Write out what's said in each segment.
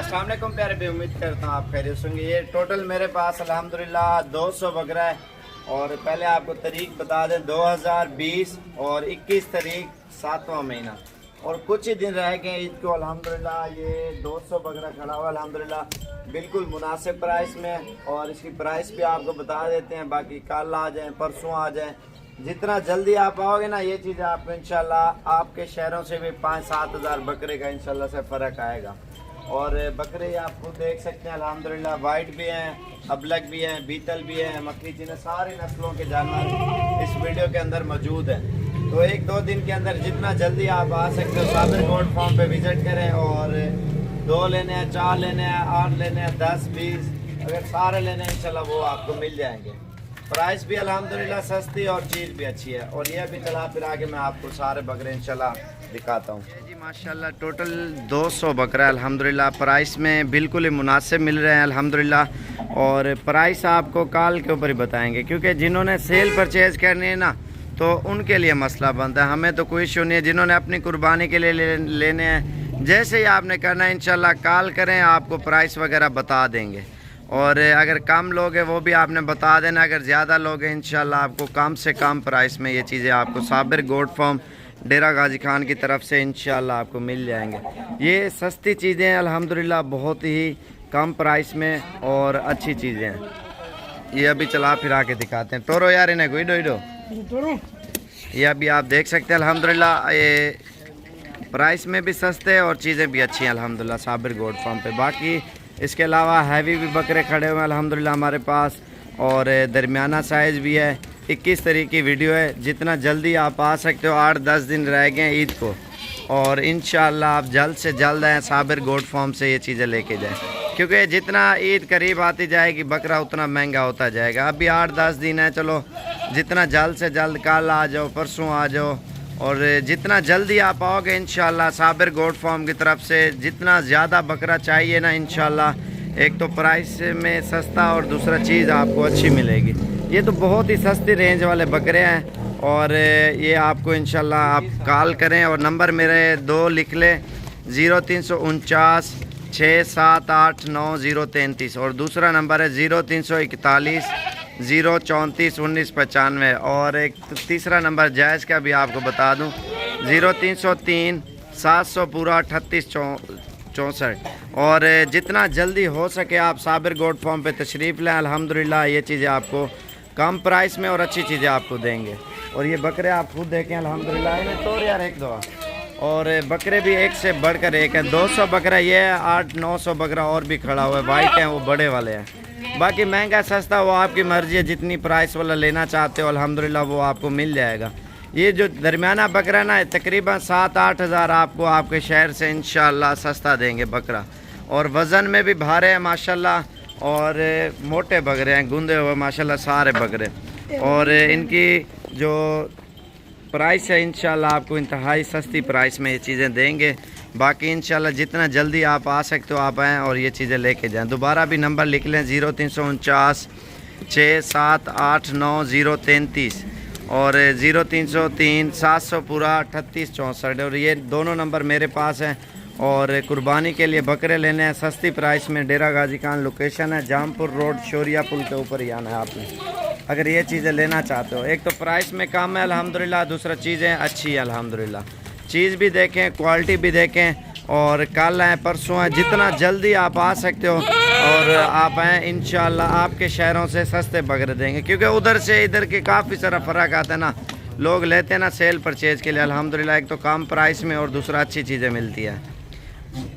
अस्सलाम वालेकुम प्यारे भी, उम्मीद करता हूँ आप खैरियत होंगे। ये टोटल मेरे पास अल्हम्दुलिल्लाह 200 बकरा है। और पहले आपको तारीख बता दें, 2020 और 21 तारीख 7वां महीना और कुछ ही दिन रह गए ईद को। अल्हम्दुलिल्लाह ये 200 बकरा खड़ा हुआ अल्हम्दुलिल्लाह बिल्कुल मुनासिब प्राइस में। और इसकी प्राइस भी आपको बता देते हैं, बाकी कल आ जाएँ परसों आ जाएँ, जितना जल्दी आप आओगे ना ये चीज़ आपको इंशाल्लाह आपके शहरों से भी 5-7 हज़ार बकरे का इंशाल्लाह से फ़र्क आएगा। और बकरे आप खुद देख सकते हैं अल्हम्दुलिल्लाह, वाइट भी हैं, अबलग भी हैं, बीतल भी हैं, मक्खी चीने, सारी नस्लों के जानवर इस वीडियो के अंदर मौजूद हैं। तो 1-2 दिन के अंदर जितना जल्दी आप आ सकते हो साबिर गोट फार्म पे विज़िट करें। और 2 लेने हैं, 4 लेने हैं, 8 लेने हैं, 10, 20, अगर सारे लेने हैं इंशाल्लाह वो आपको मिल जाएंगे। प्राइस भी अल्हम्दुलिल्लाह सस्ती और चीज़ भी अच्छी है। और ये भी चला फिर आगे मैं आपको सारे बकरे इंशाल्लाह दिखाता हूँ जी। माशाल्लाह टोटल 200 बकरा अल्हम्दुलिल्लाह प्राइस में बिल्कुल ही मुनासिब मिल रहे हैं अल्हम्दुलिल्लाह। और प्राइस आपको कॉल के ऊपर ही बताएंगे, क्योंकि जिन्होंने सेल परचेज़ करनी है ना तो उनके लिए मसला बनता है, हमें तो कोई इशू नहीं है। जिन्होंने अपनी कुर्बानी के लिए लेने हैं, जैसे ही आपने करना है इंशाल्लाह कॉल करें, आपको प्राइस वगैरह बता देंगे। और अगर कम लोग हैं वो भी आपने बता देना, अगर ज़्यादा लोग हैं इंशाल्लाह आपको कम से कम प्राइस में ये चीज़ें आपको साबिर गोट फार्म डेरा गाजी खान की तरफ से इंशाल्लाह आपको मिल जाएंगे। ये सस्ती चीज़ें हैं अल्हम्दुलिल्लाह, बहुत ही कम प्राइस में और अच्छी चीज़ें हैं। ये अभी चला फिरा के दिखाते हैं। टोरो यार इन्हें कोई डो ये अभी आप देख सकते हैं अल्हम्दुलिल्लाह, ये प्राइस में भी सस्ते हैं और चीज़ें भी अच्छी हैं अल्हम्दुलिल्लाह साबिर गोट फार्म पे। बाकी इसके अलावा हैवी भी बकरे खड़े हुए हैं अल्हम्दुलिल्लाह हमारे पास, और दरमियाना साइज़ भी है। 21 तारीख की वीडियो है, जितना जल्दी आप आ सकते हो, 8-10 दिन रह गए ईद को, और इंशाल्लाह आप जल्द से जल्द आएँ साबिर गोट फार्म से ये चीज़ें लेके जाएं, क्योंकि जितना ईद करीब आती जाएगी बकरा उतना महंगा होता जाएगा। अभी 8-10 दिन है, चलो जितना जल्द से जल्द, कल आ जाओ, परसों आ जाओ, और जितना जल्दी आप आओगे इंशाल्लाह साबिर गोट फार्म की तरफ से जितना ज़्यादा बकरा चाहिए ना इंशाल्लाह, एक तो प्राइस में सस्ता और दूसरा चीज़ आपको अच्छी मिलेगी। ये तो बहुत ही सस्ती रेंज वाले बकरे हैं। और ये आपको इंशाल्लाह आप कॉल करें, और नंबर मेरे 2 लिख लें, 0349 678 9033, और दूसरा नंबर है 0341 034 1995, और एक तीसरा नंबर जायज़ का भी आपको बता दूं, 0303 700 पूरा 38 64। और जितना जल्दी हो सके आप साबिर गोट फार्म पे तशरीफ़ लें, अल्हम्दुलिल्लाह ये चीज़ें आपको कम प्राइस में और अच्छी चीज़ें आपको देंगे। और ये बकरे आप खुद देखें अल्हम्दुलिल्लाह, इन्हें तो यार एक दो, और बकरे भी एक से बढ़कर एक है। 200 बकरा ये है, 800-900 बकरा और भी खड़ा हुआ है, वाइट हैं वो बड़े वाले हैं। बाकी महंगा सस्ता वो आपकी मर्ज़ी है, जितनी प्राइस वाला लेना चाहते हो अल्हम्दुलिल्लाह वो आपको मिल जाएगा। ये जो दरमियाना बकरा ना तकरीबन 7-8 हज़ार आपको आपके शहर से इंशाल्लाह सस्ता देंगे बकरा, और वज़न में भी भारे हैं माशाल्लाह, और मोटे बकरे हैं, गुंदे हुए माशाल्लाह सारे बकरे। और इनकी जो प्राइस है इंशाल्लाह आपको इंतहाई सस्ती प्राइस में ये चीज़ें देंगे। बाकी इंशाल्लाह जितना जल्दी आप आ सकते हो आप आएँ और ये चीज़ें लेके जाएं। दोबारा भी नंबर लिख लें, 0349 678 9033 और 0303 700 पूरा 38 64। और ये दोनों नंबर मेरे पास हैं। और कुर्बानी के लिए बकरे लेने हैं सस्ती प्राइस में, डेरा गाजी खान लोकेशन है, जामपुर रोड, शोरिया पुल के ऊपर ही आना है आपने, अगर ये चीज़ें लेना चाहते हो। एक तो प्राइस में कम है अल्हम्दुलिल्लाह, दूसरा चीज़ें अच्छी है अल्हम्दुलिल्लाह। चीज़ भी देखें, क्वालिटी भी देखें, और कल आएँ परसों आएँ, जितना जल्दी आप आ सकते हो और आप आएँ इंशाल्लाह आपके शहरों से सस्ते बकरे देंगे, क्योंकि उधर से इधर के काफ़ी सारा फ़र्क आता है ना, लोग लेते हैं ना सेल परचेज़ के लिए। अल्हम्दुलिल्लाह एक तो कम प्राइस में और दूसरा अच्छी चीज़ें मिलती है।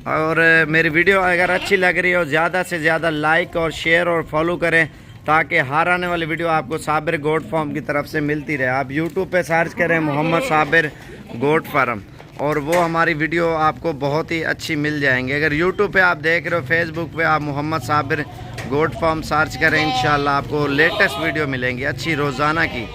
और मेरी वीडियो अगर अच्छी लग रही हो ज़्यादा से ज़्यादा लाइक और शेयर और फॉलो करें, ताकि हर आने वाली वीडियो आपको साबिर गोट फार्म की तरफ से मिलती रहे। आप यूट्यूब पे सर्च करें मोहम्मद साबिर गोट फार्म, और वो हमारी वीडियो आपको बहुत ही अच्छी मिल जाएंगी। अगर यूट्यूब पे आप देख रहे हो, फेसबुक पे आप Mohammad Sabir goat farm search करें, इंशाल्लाह आपको लेटेस्ट वीडियो मिलेंगी अच्छी रोज़ाना की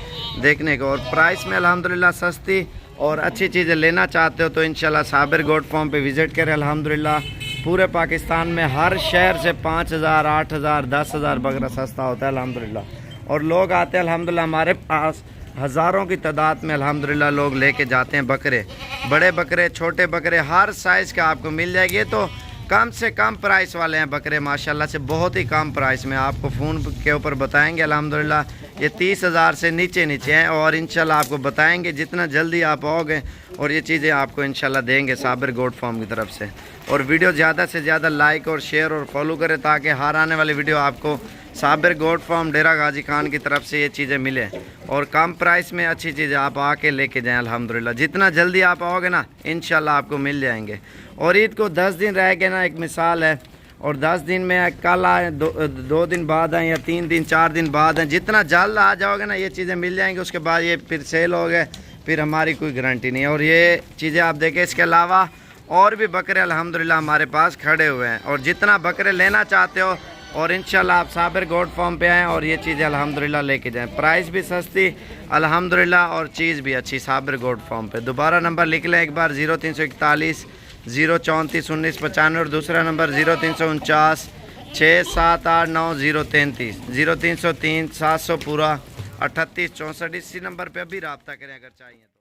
देखने को। और प्राइस में अल्हम्दुलिल्लाह सस्ती और अच्छी चीज़ें लेना चाहते हो तो इंशाल्लाह साबिर गोट फार्म पे विज़िट करें। अल्हम्दुलिल्लाह पूरे पाकिस्तान में हर शहर से 5000, 8000, 10,000 बकरा सस्ता होता है अल्हम्दुलिल्लाह। और लोग आते हैं अल्हम्दुलिल्लाह हमारे पास, हज़ारों की तादाद में अल्हम्दुलिल्लाह लोग लेके जाते हैं बकरे, बड़े बकरे, छोटे बकरे, हर साइज़ का आपको मिल जाएगी। तो कम से कम प्राइस वाले हैं बकरे माशाल्लाह से, बहुत ही कम प्राइस में आपको फ़ोन के ऊपर बताएंगे। अल्हम्दुलिल्लाह ये 30,000 से नीचे हैं और इंशाल्लाह आपको बताएंगे जितना जल्दी आप आओगे और ये चीज़ें आपको इंशाल्लाह देंगे साबिर गोट फार्म की तरफ से। और वीडियो ज़्यादा से ज़्यादा लाइक और शेयर और फॉलो करें ताकि हर आने वाली वीडियो आपको साबिर गोट फार्म डेरा गाजी खान की तरफ से ये चीज़ें मिले और कम प्राइस में अच्छी चीज़ें आप आके लेके जाएं। अल्हम्दुलिल्लाह जितना जल्दी आप आओगे ना इंशाल्लाह आपको मिल जाएंगे। और ईद को 10 दिन रह गए ना, एक मिसाल है, और 10 दिन में कल आए, 2 दिन बाद आए या 3 दिन 4 दिन बाद आए, जितना जल्द आ जाओगे ना ये चीज़ें मिल जाएंगी। उसके बाद ये फिर सेल हो गए, फिर हमारी कोई गारंटी नहीं। और ये चीज़ें आप देखें, इसके अलावा और भी बकरे अल्हम्दुलिल्लाह हमारे पास खड़े हुए हैं। और जितना बकरे लेना चाहते हो और इंशाल्लाह आप साबिर गोट फार्म पे आएँ और ये चीज़ें अल्हम्दुलिल्लाह लेके जाएं। प्राइस भी सस्ती अल्हम्दुलिल्लाह और चीज़ भी अच्छी साबिर गोट फार्म पे। दोबारा नंबर लिख लें एक बार, 0341 034 1995 और दूसरा नंबर 0349 678 9033 0303 700 पूरा 38 64। इसी नंबर पे अभी रब्ता करें अगर चाहिए तो।